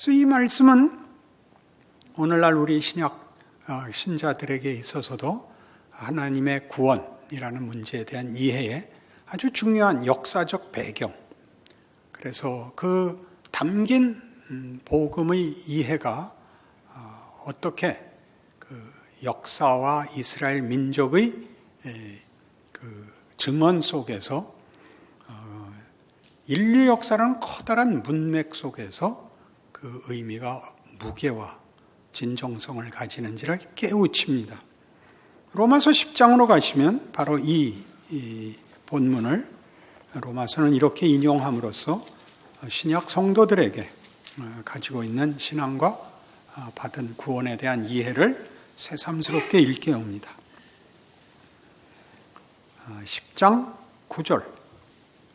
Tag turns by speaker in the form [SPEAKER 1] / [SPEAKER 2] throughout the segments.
[SPEAKER 1] 그래서 이 말씀은 오늘날 우리 신약 신자들에게 있어서도 하나님의 구원이라는 문제에 대한 이해에 아주 중요한 역사적 배경, 그래서 그 담긴 복음의 이해가 어떻게 그 역사와 이스라엘 민족의 그 증언 속에서 인류 역사라는 커다란 문맥 속에서 그 의미가 무게와 진정성을 가지는지를 깨우칩니다. 로마서 10장으로 가시면 바로 이 본문을 로마서는 이렇게 인용함으로써 신약 성도들에게 가지고 있는 신앙과 받은 구원에 대한 이해를 새삼스럽게 일깨웁니다. 10장 9절,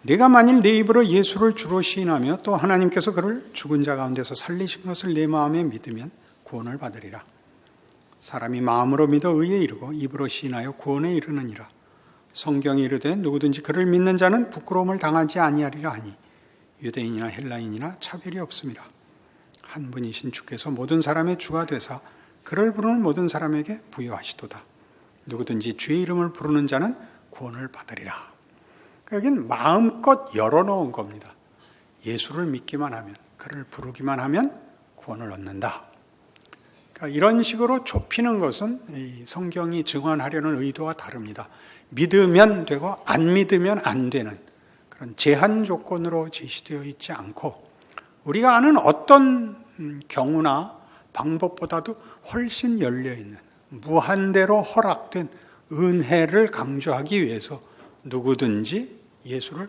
[SPEAKER 1] 네가 만일 내 입으로 예수를 주로 시인하며 또 하나님께서 그를 죽은 자 가운데서 살리신 것을 내 마음에 믿으면 구원을 받으리라. 사람이 마음으로 믿어 의에 이르고 입으로 시인하여 구원에 이르느니라. 성경이 이르되 누구든지 그를 믿는 자는 부끄러움을 당하지 아니하리라 하니 유대인이나 헬라인이나 차별이 없음이라. 한 분이신 주께서 모든 사람의 주가 되사 그를 부르는 모든 사람에게 부여하시도다. 누구든지 주의 이름을 부르는 자는 구원을 받으리라. 여긴 마음껏 열어놓은 겁니다. 예수를 믿기만 하면, 그를 부르기만 하면 구원을 얻는다. 그러니까 이런 식으로 좁히는 것은 이 성경이 증언하려는 의도와 다릅니다. 믿으면 되고 안 믿으면 안 되는 그런 제한 조건으로 제시되어 있지 않고 우리가 아는 어떤 경우나 방법보다도 훨씬 열려있는 무한대로 허락된 은혜를 강조하기 위해서 누구든지 예수를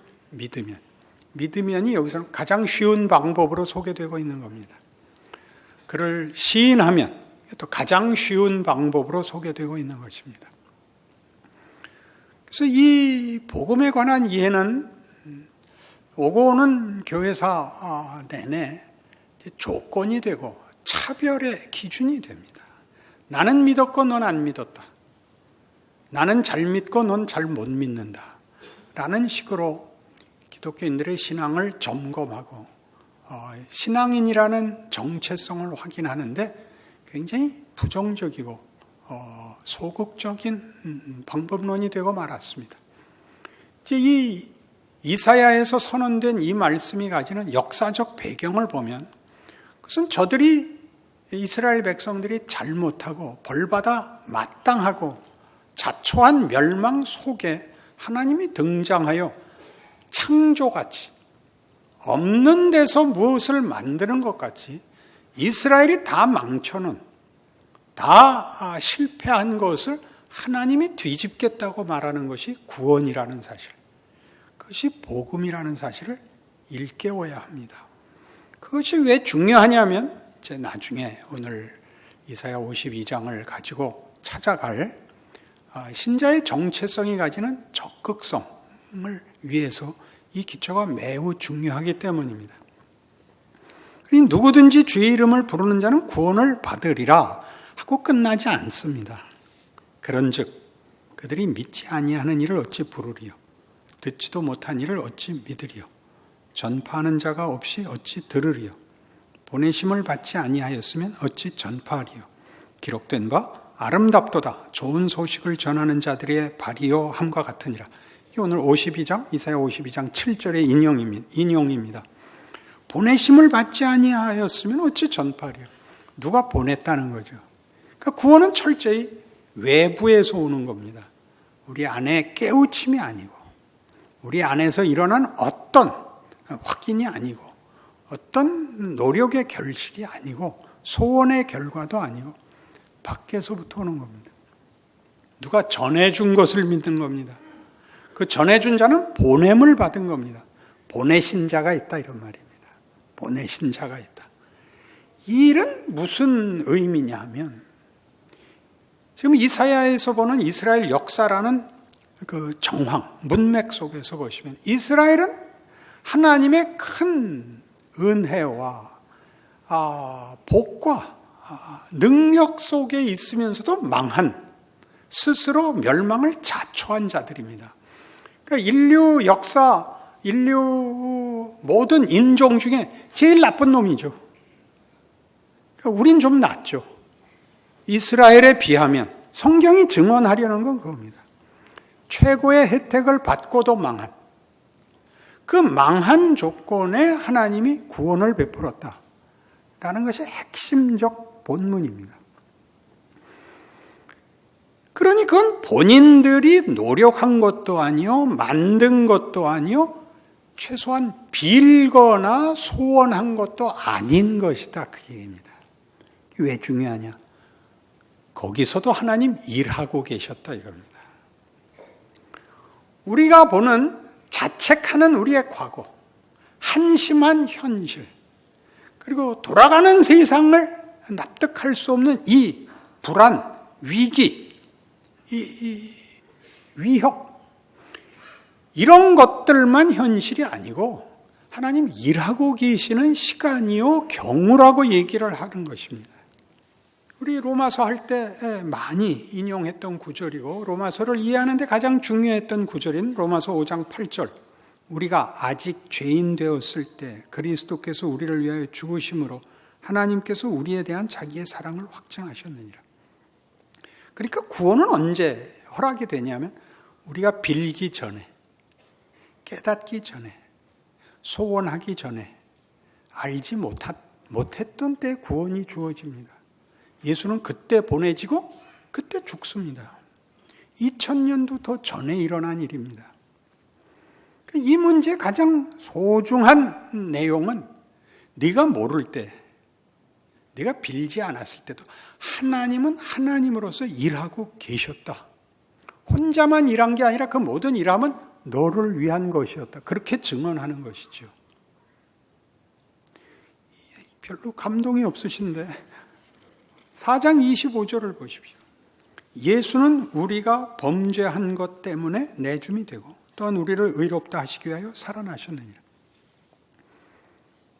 [SPEAKER 1] 믿으면이 여기서는 가장 쉬운 방법으로 소개되고 있는 겁니다. 그를 시인하면 또 가장 쉬운 방법으로 소개되고 있는 것입니다. 그래서 이 복음에 관한 이해는 오고 오는 교회사 내내 조건이 되고 차별의 기준이 됩니다. 나는 믿었고 넌 안 믿었다. 나는 잘 믿고 넌 잘 못 믿는다. 라는 식으로 기독교인들의 신앙을 점검하고 신앙인이라는 정체성을 확인하는데 굉장히 부정적이고 소극적인 방법론이 되고 말았습니다. 이제 이 이사야에서 선언된 이 말씀이 가지는 역사적 배경을 보면 그것은 저들이 이스라엘 백성들이 잘못하고 벌받아 마땅하고 자초한 멸망 속에 하나님이 등장하여 창조같이 없는 데서 무엇을 만드는 것 같이 이스라엘이 다 망쳐놓은, 다 실패한 것을 하나님이 뒤집겠다고 말하는 것이 구원이라는 사실, 그것이 복음이라는 사실을 일깨워야 합니다. 그것이 왜 중요하냐면 이제 나중에 오늘 이사야 52장을 가지고 찾아갈 신자의 정체성이 가지는 적극성을 위해서 이 기초가 매우 중요하기 때문입니다. 누구든지 주의 이름을 부르는 자는 구원을 받으리라 하고 끝나지 않습니다. 그런즉 그들이 믿지 아니하는 일을 어찌 부르리요, 듣지도 못한 일을 어찌 믿으리요, 전파하는 자가 없이 어찌 들으리요, 보내심을 받지 아니하였으면 어찌 전파하리요. 기록된 바 아름답도다 좋은 소식을 전하는 자들의 발이요 함과 같으니라. 이게 오늘 52장 이사야 52장 7절의 인용입니다. 보내심을 받지 아니하였으면 어찌 전파하리요. 누가 보냈다는 거죠. 그러니까 구원은 철저히 외부에서 오는 겁니다. 우리 안에 깨우침이 아니고 우리 안에서 일어난 어떤 확인이 아니고 어떤 노력의 결실이 아니고 소원의 결과도 아니고 밖에서부터 오는 겁니다. 누가 전해준 것을 믿는 겁니다. 그 전해준 자는 보냄을 받은 겁니다. 보내신 자가 있다 이런 말입니다. 보내신 자가 있다. 이 일은 무슨 의미냐 하면 지금 이사야에서 보는 이스라엘 역사라는 그 정황, 문맥 속에서 보시면 이스라엘은 하나님의 큰 은혜와 복과 능력 속에 있으면서도 망한, 스스로 멸망을 자초한 자들입니다. 그러니까 인류 역사, 인류 모든 인종 중에 제일 나쁜 놈이죠. 그러니까 우린 좀 낫죠. 이스라엘에 비하면 성경이 증언하려는 건 그겁니다. 최고의 혜택을 받고도 망한, 그 망한 조건에 하나님이 구원을 베풀었다라는 것이 핵심적 본문입니다. 그러니 그건 본인들이 노력한 것도 아니요, 만든 것도 아니요, 최소한 빌거나 소원한 것도 아닌 것이다, 그 얘기입니다. 왜 중요하냐? 거기서도 하나님 일하고 계셨다 이겁니다. 우리가 보는 자책하는 우리의 과거, 한심한 현실, 그리고 돌아가는 세상을 납득할 수 없는 이 불안, 위기, 이 위협, 이런 것들만 현실이 아니고 하나님 일하고 계시는 시간이요, 경우라고 얘기를 하는 것입니다. 우리 로마서 할 때 많이 인용했던 구절이고 로마서를 이해하는 데 가장 중요했던 구절인 로마서 5장 8절, 우리가 아직 죄인 되었을 때 그리스도께서 우리를 위하여 죽으심으로 하나님께서 우리에 대한 자기의 사랑을 확증하셨느니라. 그러니까 구원은 언제 허락이 되냐면 우리가 빌기 전에, 깨닫기 전에, 소원하기 전에, 알지 못했던 때 구원이 주어집니다. 예수는 그때 보내지고 그때 죽습니다. 2000년도 더 전에 일어난 일입니다. 이 문제의 가장 소중한 내용은 네가 모를 때, 네가 빌지 않았을 때도 하나님은 하나님으로서 일하고 계셨다. 혼자만 일한 게 아니라 그 모든 일함은 너를 위한 것이었다. 그렇게 증언하는 것이죠. 별로 감동이 없으신데 4장 25절을 보십시오. 예수는 우리가 범죄한 것 때문에 내줌이 되고 또한 우리를 의롭다 하시기 위하여 살아나셨느니라.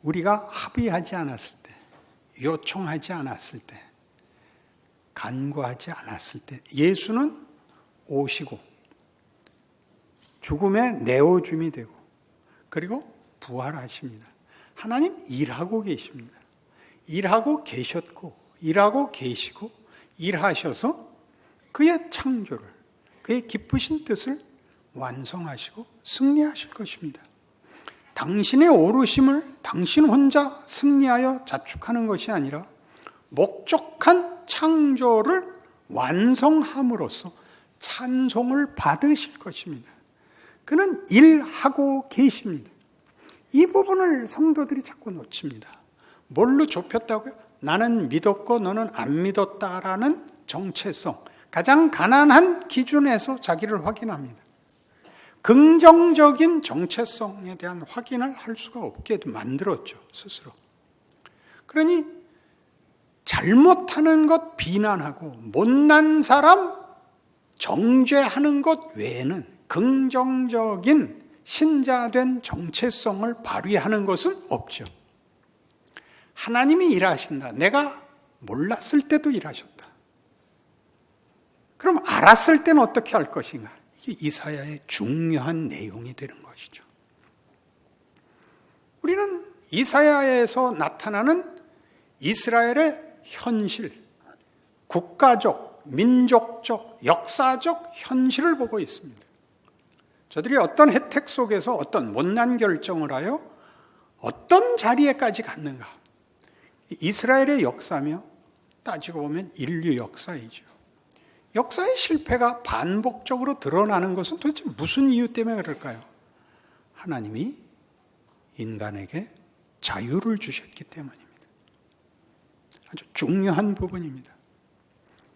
[SPEAKER 1] 우리가 합의하지 않았을 때, 요청하지 않았을 때, 간구하지 않았을 때 예수는 오시고 죽음에 내어줌이 되고 그리고 부활하십니다. 하나님 일하고 계십니다. 일하고 계셨고 일하고 계시고 일하셔서 그의 창조를, 그의 기쁘신 뜻을 완성하시고 승리하실 것입니다. 당신의 오르심을 당신 혼자 승리하여 자축하는 것이 아니라 목적한 창조를 완성함으로써 찬송을 받으실 것입니다. 그는 일하고 계십니다. 이 부분을 성도들이 자꾸 놓칩니다. 뭘로 좁혔다고요? 나는 믿었고 너는 안 믿었다라는 정체성, 가장 가난한 기준에서 자기를 확인합니다. 긍정적인 정체성에 대한 확인을 할 수가 없게 만들었죠, 스스로. 그러니 잘못하는 것 비난하고 못난 사람 정죄하는 것 외에는 긍정적인 신자된 정체성을 발휘하는 것은 없죠. 하나님이 일하신다. 내가 몰랐을 때도 일하셨다. 그럼 알았을 때는 어떻게 할 것인가? 이게 이사야의 중요한 내용이 되는 것이죠. 우리는 이사야에서 나타나는 이스라엘의 현실, 국가적, 민족적, 역사적 현실을 보고 있습니다. 저들이 어떤 혜택 속에서 어떤 못난 결정을 하여 어떤 자리에까지 갔는가? 이스라엘의 역사며 따지고 보면 인류 역사이죠. 역사의 실패가 반복적으로 드러나는 것은 도대체 무슨 이유 때문에 그럴까요? 하나님이 인간에게 자유를 주셨기 때문입니다. 아주 중요한 부분입니다.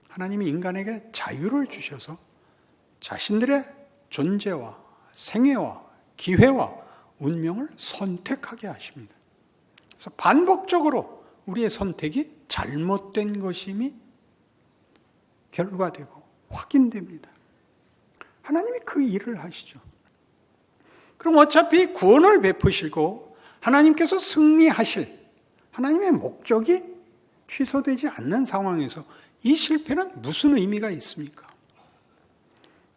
[SPEAKER 1] 하나님이 인간에게 자유를 주셔서 자신들의 존재와 생애와 기회와 운명을 선택하게 하십니다. 그래서 반복적으로 우리의 선택이 잘못된 것임이 결과되고 확인됩니다. 하나님이 그 일을 하시죠. 그럼 어차피 구원을 베푸시고 하나님께서 승리하실 하나님의 목적이 취소되지 않는 상황에서 이 실패는 무슨 의미가 있습니까?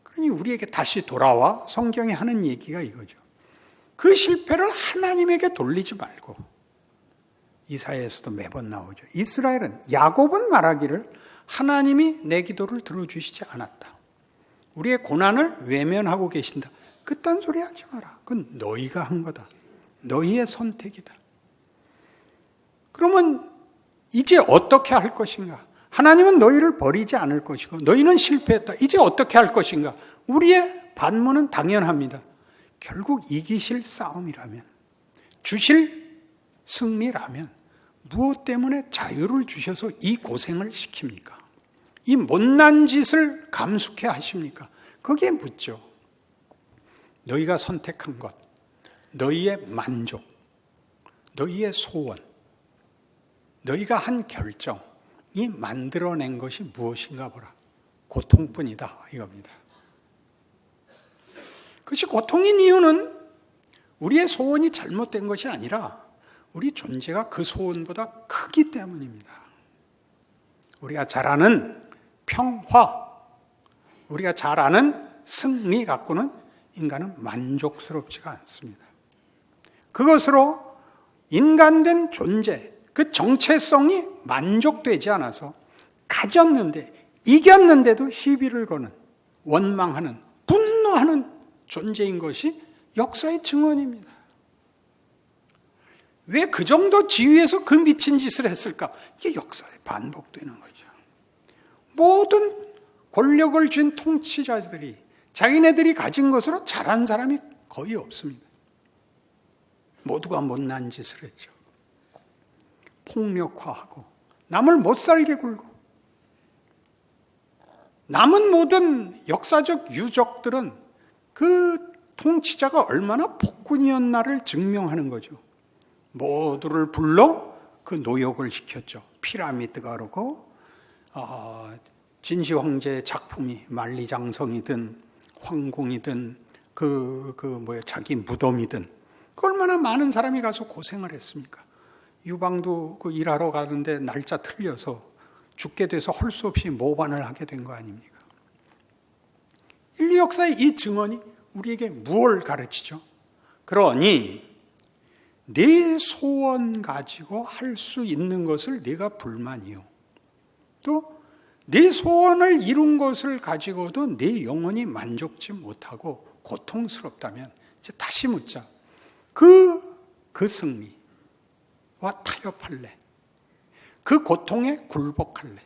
[SPEAKER 1] 그러니 우리에게 다시 돌아와 성경이 하는 얘기가 이거죠. 그 실패를 하나님에게 돌리지 말고 이사야에서도 매번 나오죠. 이스라엘은, 야곱은 말하기를 하나님이 내 기도를 들어주시지 않았다. 우리의 고난을 외면하고 계신다. 그딴 소리 하지 마라. 그건 너희가 한 거다. 너희의 선택이다. 그러면 이제 어떻게 할 것인가? 하나님은 너희를 버리지 않을 것이고 너희는 실패했다. 이제 어떻게 할 것인가? 우리의 반문은 당연합니다. 결국 이기실 싸움이라면, 주실 승리라면 무엇 때문에 자유를 주셔서 이 고생을 시킵니까? 이 못난 짓을 감수케 하십니까? 거기에 묻죠. 너희가 선택한 것, 너희의 만족, 너희의 소원, 너희가 한 결정이 만들어낸 것이 무엇인가 보라. 고통뿐이다 이겁니다. 그것이 고통인 이유는 우리의 소원이 잘못된 것이 아니라 우리 존재가 그 소원보다 크기 때문입니다. 우리가 잘 아는 평화, 우리가 잘 아는 승리 갖고는 인간은 만족스럽지가 않습니다. 그것으로 인간된 존재, 그 정체성이 만족되지 않아서 가졌는데, 이겼는데도 시비를 거는, 원망하는, 분노하는 존재인 것이 역사의 증언입니다. 왜 그 정도 지위에서 그 미친 짓을 했을까? 이게 역사에 반복되는 거죠. 모든 권력을 쥔 통치자들이 자기네들이 가진 것으로 잘한 사람이 거의 없습니다. 모두가 못난 짓을 했죠. 폭력화하고 남을 못 살게 굴고, 남은 모든 역사적 유적들은 그 통치자가 얼마나 폭군이었나를 증명하는 거죠. 모두를 불러 그 노역을 시켰죠. 피라미드가 그러고 진시 황제의 작품이 만리장성이든 황궁이든 자기 무덤이든 그 얼마나 많은 사람이 가서 고생을 했습니까? 유방도 그 일하러 가는데 날짜 틀려서 죽게 돼서 할 수 없이 모반을 하게 된 거 아닙니까? 인류 역사의 이 증언이 우리에게 무엇을 가르치죠? 그러니 네 소원 가지고 할 수 있는 것을 네가 불만이요. 또 네 소원을 이룬 것을 가지고도 네 영혼이 만족지 못하고 고통스럽다면 이제 다시 묻자. 그 승리와 타협할래? 그 고통에 굴복할래?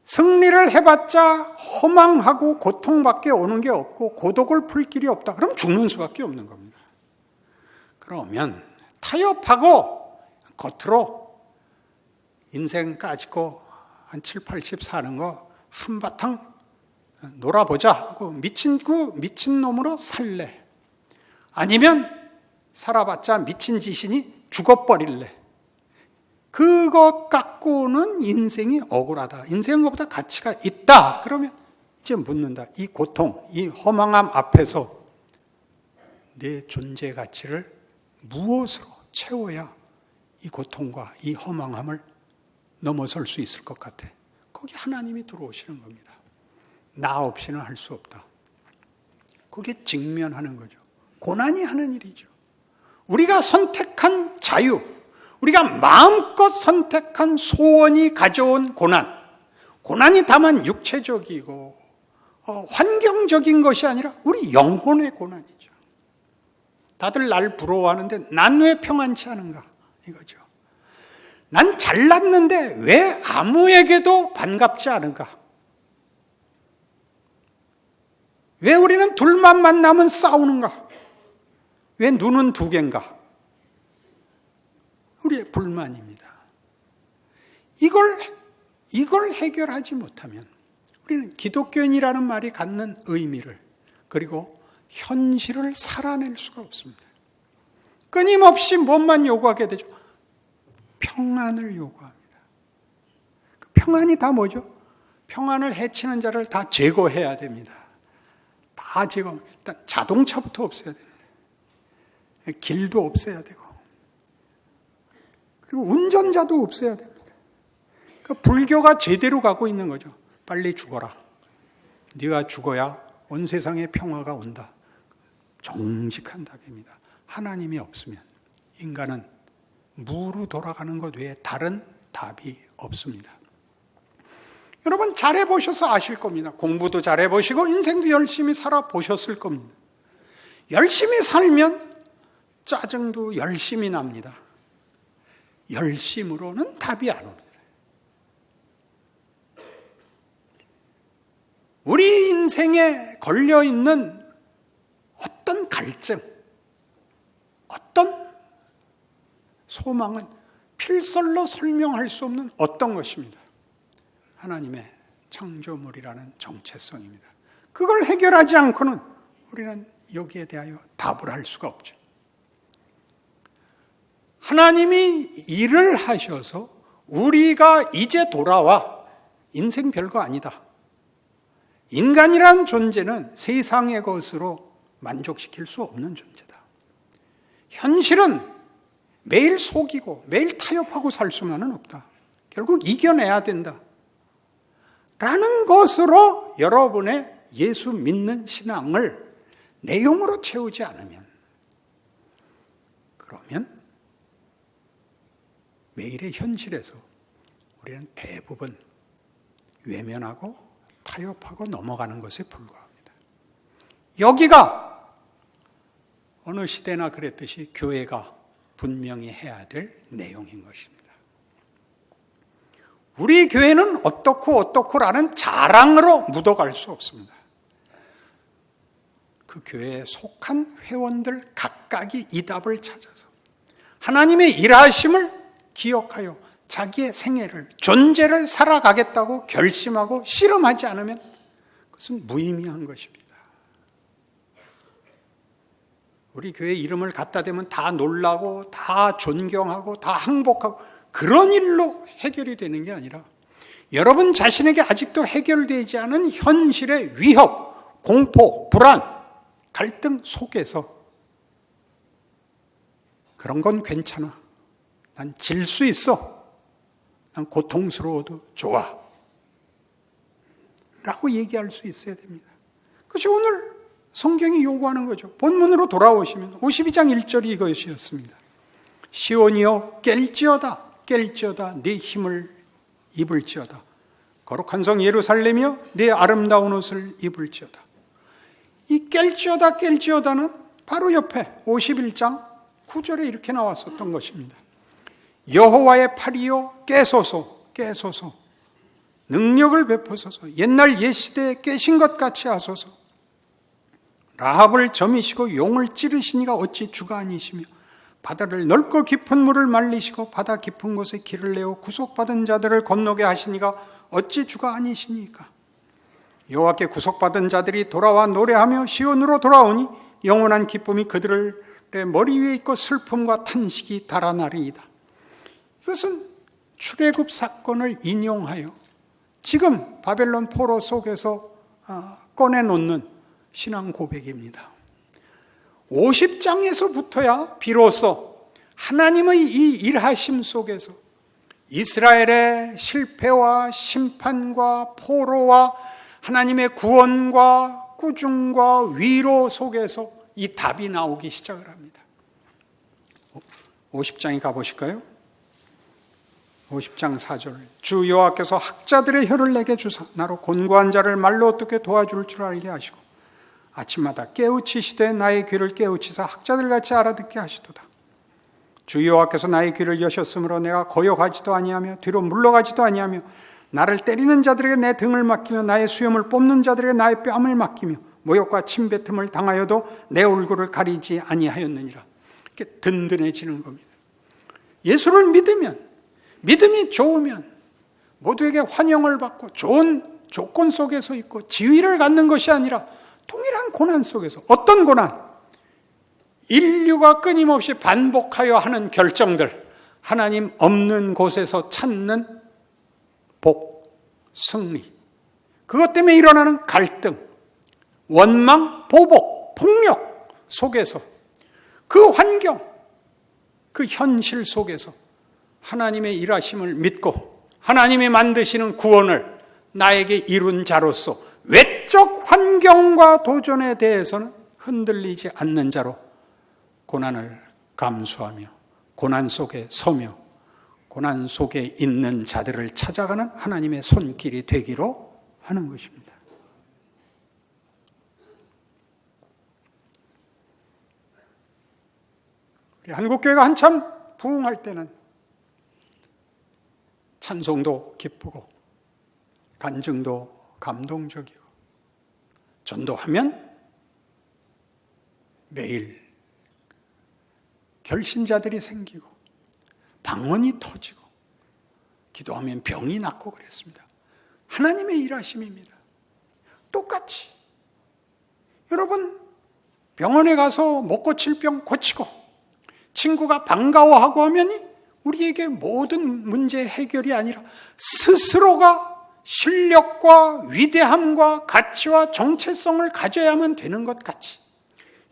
[SPEAKER 1] 승리를 해봤자 허망하고 고통밖에 오는 게 없고 고독을 풀 길이 없다. 그럼 죽는 수밖에 없는 겁니다. 그러면 타협하고 겉으로 인생 까짓고 한 7, 80 사는 거 한바탕 놀아보자 하고 미친 놈으로 살래? 아니면 살아봤자 미친 지신이 죽어버릴래? 그것 갖고는 인생이 억울하다. 인생은 것보다 가치가 있다. 그러면 이제 묻는다. 이 고통, 이 허망함 앞에서 내 존재 가치를 무엇으로 채워야 이 고통과 이 허망함을 넘어설 수 있을 것 같아? 거기 하나님이 들어오시는 겁니다. 나 없이는 할 수 없다. 그게 직면하는 거죠. 고난이 하는 일이죠. 우리가 선택한 자유, 우리가 마음껏 선택한 소원이 가져온 고난이 다만 육체적이고 환경적인 것이 아니라 우리 영혼의 고난이죠. 다들 날 부러워하는데 난 왜 평안치 않은가? 이거죠. 난 잘났는데 왜 아무에게도 반갑지 않은가? 왜 우리는 둘만 만나면 싸우는가? 왜 눈은 두 개인가? 우리의 불만입니다. 이걸 해결하지 못하면 우리는 기독교인이라는 말이 갖는 의미를, 그리고 현실을 살아낼 수가 없습니다. 끊임없이 무엇만 요구하게 되죠? 평안을 요구합니다. 그 평안이 다 뭐죠? 평안을 해치는 자를 다 제거해야 됩니다. 다 제거. 일단 자동차부터 없애야 됩니다. 길도 없애야 되고, 그리고 운전자도 없애야 됩니다. 그러니까 불교가 제대로 가고 있는 거죠. 빨리 죽어라. 네가 죽어야 온 세상에 평화가 온다. 정직한 답입니다. 하나님이 없으면 인간은 무로 돌아가는 것 외에 다른 답이 없습니다. 여러분 잘해보셔서 아실 겁니다. 공부도 잘해보시고 인생도 열심히 살아보셨을 겁니다. 열심히 살면 짜증도 열심히 납니다. 열심으로는 답이 안 옵니다. 우리 인생에 걸려있는 어떤 갈증, 어떤 소망은 필설로 설명할 수 없는 어떤 것입니다. 하나님의 창조물이라는 정체성입니다. 그걸 해결하지 않고는 우리는 여기에 대하여 답을 할 수가 없죠. 하나님이 일을 하셔서 우리가 이제 돌아와 인생 별거 아니다. 인간이란 존재는 세상의 것으로 만족시킬 수 없는 존재다. 현실은 매일 속이고 매일 타협하고 살 수만은 없다. 결국 이겨내야 된다. 라는 것으로 여러분의 예수 믿는 신앙을 내용으로 채우지 않으면, 그러면 매일의 현실에서 우리는 대부분 외면하고 타협하고 넘어가는 것에 불과합니다. 여기가 어느 시대나 그랬듯이 교회가 분명히 해야 될 내용인 것입니다. 우리 교회는 어떻고라는 자랑으로 묻어갈 수 없습니다. 그 교회에 속한 회원들 각각이 이 답을 찾아서 하나님의 일하심을 기억하여 자기의 생애를, 존재를 살아가겠다고 결심하고 실험하지 않으면 그것은 무의미한 것입니다. 우리 교회 이름을 갖다 대면 다 놀라고 다 존경하고 다 항복하고 그런 일로 해결이 되는 게 아니라 여러분 자신에게 아직도 해결되지 않은 현실의 위협, 공포, 불안, 갈등 속에서 그런 건 괜찮아. 난 질 수 있어. 난 고통스러워도 좋아. 라고 얘기할 수 있어야 됩니다. 그것이 오늘 성경이 요구하는 거죠. 본문으로 돌아오시면 52장 1절이 이것이었습니다. 시온이여 깰지어다 네 힘을 입을지어다. 거룩한 성 예루살렘이여 네 아름다운 옷을 입을지어다. 이 깰지어다는 바로 옆에 51장 9절에 이렇게 나왔었던 것입니다. 여호와의 팔이여 깨소서 능력을 베푸소서. 옛날 옛시대에 깨신 것 같이 하소서. 라합을 점이시고 용을 찌르시니가 어찌 주가 아니시며 바다를 넓고 깊은 물을 말리시고 바다 깊은 곳에 길을 내어 구속받은 자들을 건너게 하시니가 어찌 주가 아니시니까. 여호와께 구속받은 자들이 돌아와 노래하며 시온으로 돌아오니 영원한 기쁨이 그들의 머리 위에 있고 슬픔과 탄식이 달아나리이다. 이것은 출애굽 사건을 인용하여 지금 바벨론 포로 속에서 꺼내놓는 신앙 고백입니다. 50장에서부터야 비로소 하나님의 이 일하심 속에서 이스라엘의 실패와 심판과 포로와 하나님의 구원과 꾸중과 위로 속에서 이 답이 나오기 시작을 합니다. 50장에 가보실까요? 50장 4절. 주 여호와께서 학자들의 혀를 내게 주사 나로 곤고한 자를 말로 어떻게 도와줄 줄 알게 하시고 아침마다 깨우치시되 나의 귀를 깨우치사 학자들같이 알아듣게 하시도다. 주 여호와께서 나의 귀를 여셨으므로 내가 거역하지도 아니하며 뒤로 물러가지도 아니하며 나를 때리는 자들에게 내 등을 맡기며 나의 수염을 뽑는 자들에게 나의 뺨을 맡기며 모욕과 침뱉음을 당하여도 내 얼굴을 가리지 아니하였느니라. 이렇게 든든해지는 겁니다. 예수를 믿으면, 믿음이 좋으면 모두에게 환영을 받고 좋은 조건 속에서 있고 지위를 갖는 것이 아니라 동일한 고난 속에서, 어떤 고난? 인류가 끊임없이 반복하여 하는 결정들, 하나님 없는 곳에서 찾는 복, 승리, 그것 때문에 일어나는 갈등, 원망, 보복, 폭력 속에서, 그 환경, 그 현실 속에서 하나님의 일하심을 믿고 하나님이 만드시는 구원을 나에게 이룬 자로서 외적 환경과 도전에 대해서는 흔들리지 않는 자로 고난을 감수하며 고난 속에 서며 고난 속에 있는 자들을 찾아가는 하나님의 손길이 되기로 하는 것입니다. 우리 한국교회가 한참 부흥할 때는 찬송도 기쁘고 간증도 감동적이고 전도하면 매일 결신자들이 생기고 방언이 터지고 기도하면 병이 낫고 그랬습니다. 하나님의 일하심입니다. 똑같이 여러분 병원에 가서 못 고칠 병 고치고 친구가 반가워하고 하면 우리에게 모든 문제 해결이 아니라 스스로가 실력과 위대함과 가치와 정체성을 가져야만 되는 것 같이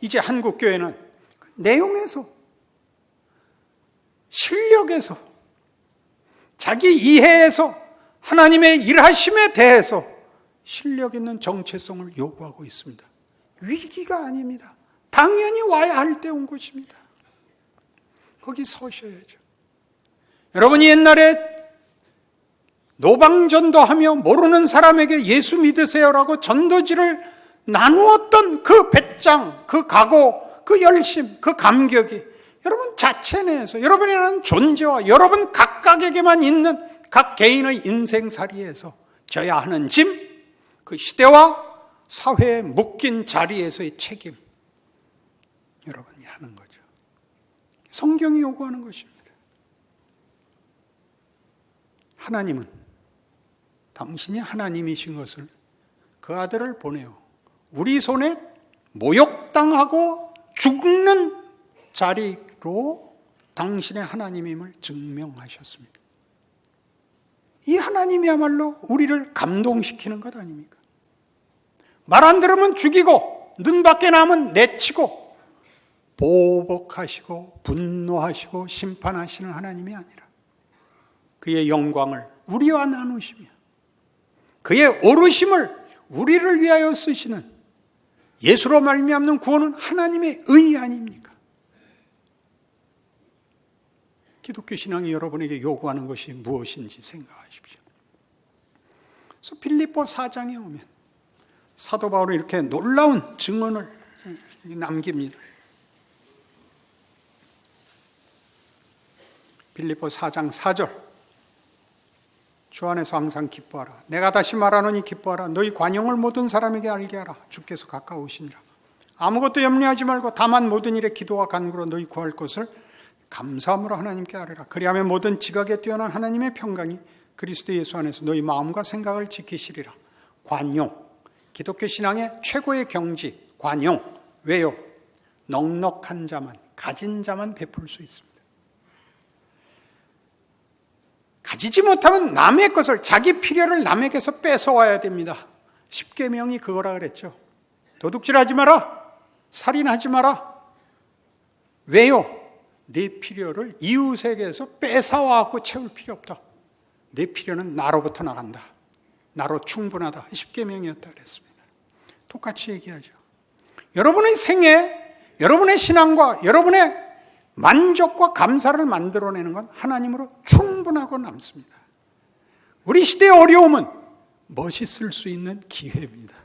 [SPEAKER 1] 이제 한국교회는 내용에서 실력에서 자기 이해에서 하나님의 일하심에 대해서 실력 있는 정체성을 요구하고 있습니다. 위기가 아닙니다. 당연히 와야 할 때 온 것입니다. 거기 서셔야죠. 여러분이 옛날에 노방전도하며 모르는 사람에게 예수 믿으세요라고 전도지를 나누었던 그 배짱, 그 각오, 그 열심, 그 감격이 여러분 자체 내에서 여러분이라는 존재와 여러분 각각에게만 있는 각 개인의 인생살이에서 져야 하는 짐, 그 시대와 사회에 묶인 자리에서의 책임 여러분이 하는 거죠. 성경이 요구하는 것입니다. 하나님은 당신이 하나님이신 것을 그 아들을 보내어 우리 손에 모욕당하고 죽는 자리로 당신의 하나님임을 증명하셨습니다. 이 하나님이야말로 우리를 감동시키는 것 아닙니까? 말 안 들으면 죽이고 눈 밖에 나면 내치고 보복하시고 분노하시고 심판하시는 하나님이 아니라 그의 영광을 우리와 나누시며 그의 오르심을 우리를 위하여 쓰시는 예수로 말미암는 구원은 하나님의 의 아닙니까? 기독교 신앙이 여러분에게 요구하는 것이 무엇인지 생각하십시오. 그래서 빌립보 4장에 오면 사도 바울은 이렇게 놀라운 증언을 남깁니다. 빌립보 4장 4절 주 안에서 항상 기뻐하라. 내가 다시 말하노니 기뻐하라. 너희 관용을 모든 사람에게 알게 하라. 주께서 가까우시니라. 아무것도 염려하지 말고 다만 모든 일에 기도와 간구로 너희 구할 것을 감사함으로 하나님께 아뢰라. 그리하면 모든 지각에 뛰어난 하나님의 평강이 그리스도 예수 안에서 너희 마음과 생각을 지키시리라. 관용, 기독교 신앙의 최고의 경지, 관용. 왜요? 넉넉한 자만, 가진 자만 베풀 수 있습니다. 가지지 못하면 남의 것을, 자기 필요를 남에게서 뺏어와야 됩니다. 십계명이 그거라 그랬죠. 도둑질하지 마라. 살인하지 마라. 왜요? 내 필요를 이웃에게서 뺏어와갖고 채울 필요 없다. 내 필요는 나로부터 나간다. 나로 충분하다. 십계명이었다 그랬습니다. 똑같이 얘기하죠. 여러분의 생애, 여러분의 신앙과 여러분의 만족과 감사를 만들어내는 건 하나님으로 충분하고 남습니다. 우리 시대의 어려움은 멋있을 수 있는 기회입니다.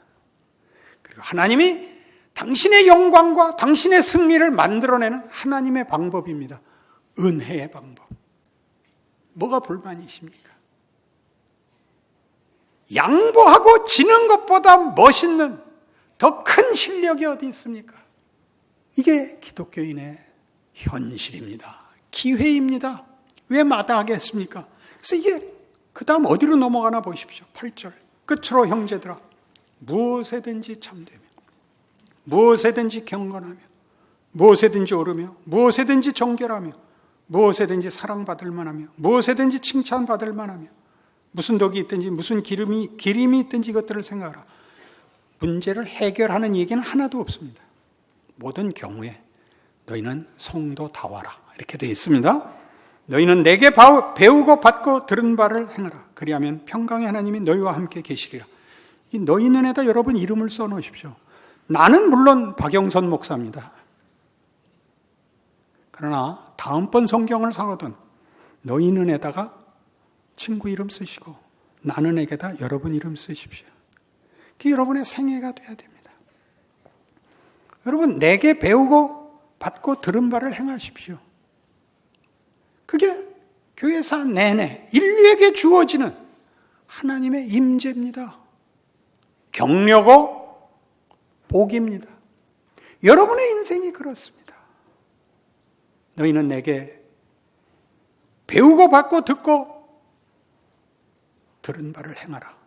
[SPEAKER 1] 그리고 하나님이 당신의 영광과 당신의 승리를 만들어내는 하나님의 방법입니다. 은혜의 방법. 뭐가 불만이십니까? 양보하고 지는 것보다 멋있는 더 큰 실력이 어디 있습니까? 이게 기독교인의 현실입니다. 기회입니다. 왜 마다하겠습니까? 그래서 이게 그 다음 어디로 넘어가나 보십시오. 8절 끝으로 형제들아 무엇에든지 참되며 무엇에든지 경건하며 무엇에든지 오르며 무엇에든지 정결하며 무엇에든지 사랑받을 만하며 무엇에든지 칭찬받을 만하며 무슨 덕이 있든지 무슨 기림이 있든지 이것들을 생각하라. 문제를 해결하는 얘기는 하나도 없습니다. 모든 경우에 너희는 성도다워라 이렇게 되어 있습니다. 너희는 내게 배우고 받고 들은 바를 행하라. 그리하면 평강의 하나님이 너희와 함께 계시리라. 이 너희는에다 여러분 이름을 써놓으십시오. 나는 물론 박영선 목사입니다. 그러나 다음번 성경을 사거든 너희는에다가 친구 이름 쓰시고 나는에게다 여러분 이름 쓰십시오. 그게 여러분의 생애가 돼야 됩니다. 여러분, 내게 배우고 받고 들은 바를 행하십시오. 그게 교회사 내내 인류에게 주어지는 하나님의 임재입니다. 격려고 복입니다. 여러분의 인생이 그렇습니다. 너희는 내게 배우고 받고 듣고 들은 바를 행하라.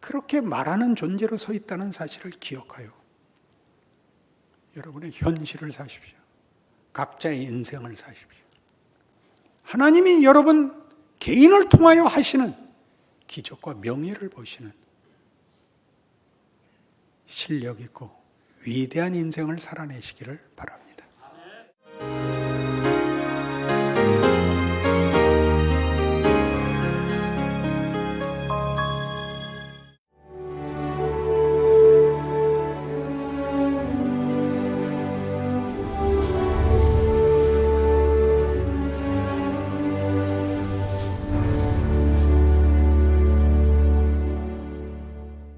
[SPEAKER 1] 그렇게 말하는 존재로 서 있다는 사실을 기억하여 여러분의 현실을 사십시오. 각자의 인생을 사십시오. 하나님이 여러분 개인을 통하여 하시는 기적과 명예를 보시는 실력 있고 위대한 인생을 살아내시기를 바랍니다.